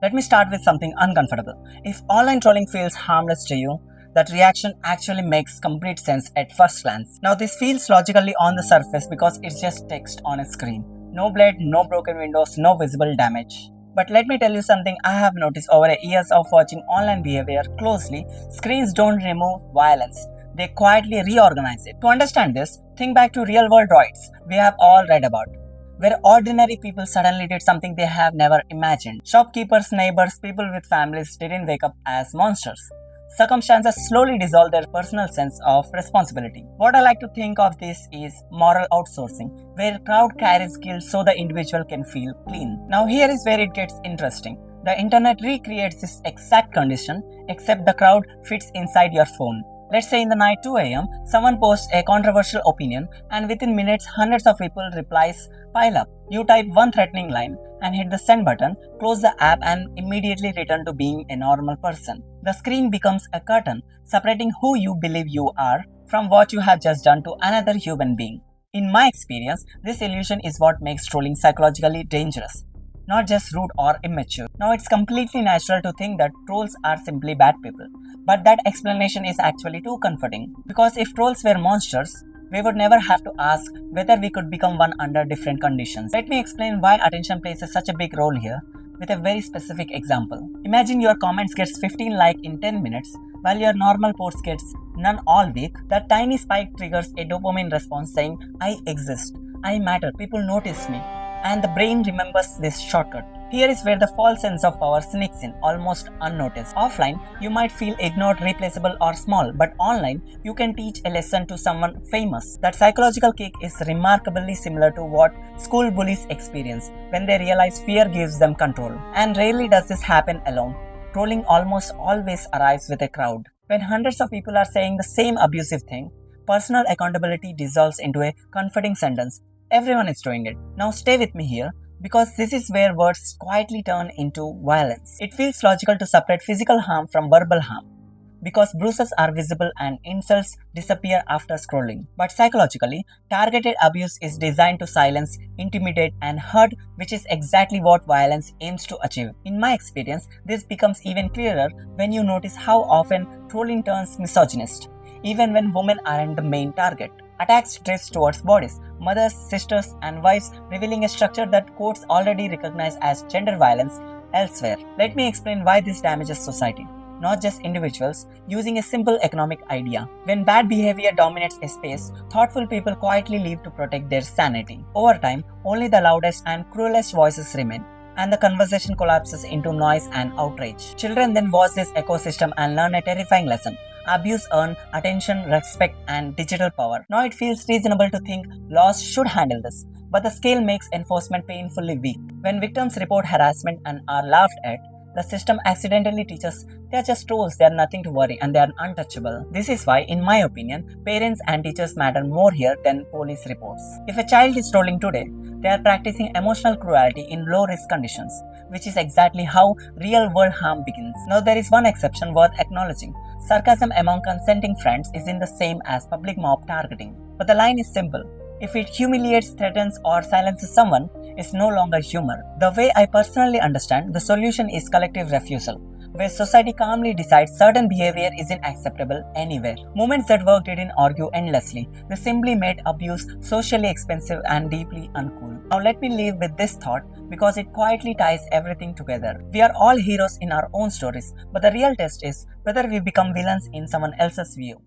Let me start with something uncomfortable. If online trolling feels harmless to you, that reaction actually makes complete sense at first glance. Now, this feels logically on the surface because it's just text on a screen. No blood, no broken windows, no visible damage. But let me tell you something I have noticed over the years of watching online behavior closely. Screens don't remove violence, they quietly reorganize it. To understand this, think back to real world droids we have all read about, where ordinary people suddenly did something they have never imagined. Shopkeepers, neighbors, people with families didn't wake up as monsters. Circumstances slowly dissolve their personal sense of responsibility. What I like to think of this is moral outsourcing, where crowd carries guilt so the individual can feel clean. Now here is where it gets interesting. The internet recreates this exact condition, except the crowd fits inside your phone. Let's say in the night 2 am, someone posts a controversial opinion and within minutes hundreds of people replies pile up. You type one threatening line and hit the send button, close the app and immediately return to being a normal person. The screen becomes a curtain separating who you believe you are from what you have just done to another human being. In my experience, this illusion is what makes trolling psychologically dangerous, not just rude or immature. Now, it's completely natural to think that trolls are simply bad people, but that explanation is actually too comforting. Because if trolls were monsters, we would never have to ask whether we could become one under different conditions. Let me explain why attention plays such a big role here with a very specific example. Imagine your comments gets 15 likes in 10 minutes while your normal post gets none all week. That tiny spike triggers a dopamine response saying, I exist, I matter, people notice me, and the brain remembers this shortcut. Here is where the false sense of power sneaks in, almost unnoticed. Offline, you might feel ignored, replaceable, or small, but online, you can teach a lesson to someone famous. That psychological kick is remarkably similar to what school bullies experience when they realize fear gives them control. And rarely does this happen alone. Trolling almost always arrives with a crowd. When hundreds of people are saying the same abusive thing, personal accountability dissolves into a comforting sentence. Everyone is doing it. Now stay with me here, because this is where words quietly turn into violence. It feels logical to separate physical harm from verbal harm, because bruises are visible and insults disappear after scrolling. But psychologically, targeted abuse is designed to silence, intimidate, and hurt, which is exactly what violence aims to achieve. In my experience, this becomes even clearer when you notice how often trolling turns misogynist, even when women aren't the main target. Attacks drift towards bodies, mothers, sisters, and wives, revealing a structure that courts already recognize as gender violence elsewhere. Let me explain why this damages society, not just individuals, using a simple economic idea. When bad behavior dominates a space, thoughtful people quietly leave to protect their sanity. Over time, only the loudest and cruelest voices remain, and the conversation collapses into noise and outrage. Children then watch this ecosystem and learn a terrifying lesson. Abuse earn attention, respect, and digital power. Now it feels reasonable to think laws should handle this, but the scale makes enforcement painfully weak. When victims report harassment and are laughed at, the system accidentally teaches they are just trolls, they are nothing to worry, and they are untouchable. This is why, in my opinion, parents and teachers matter more here than police reports. If a child is trolling today, they are practicing emotional cruelty in low-risk conditions, which is exactly how real-world harm begins. Now there is one exception worth acknowledging. Sarcasm among consenting friends isn't the same as public mob targeting. But the line is simple. If it humiliates, threatens, or silences someone, it's no longer humor. The way I personally understand, the solution is collective refusal, where society calmly decides certain behavior isn't acceptable anywhere. Movements that work didn't argue endlessly. They simply made abuse socially expensive and deeply uncool. Now let me leave with this thought, because it quietly ties everything together. We are all heroes in our own stories, but the real test is whether we become villains in someone else's view.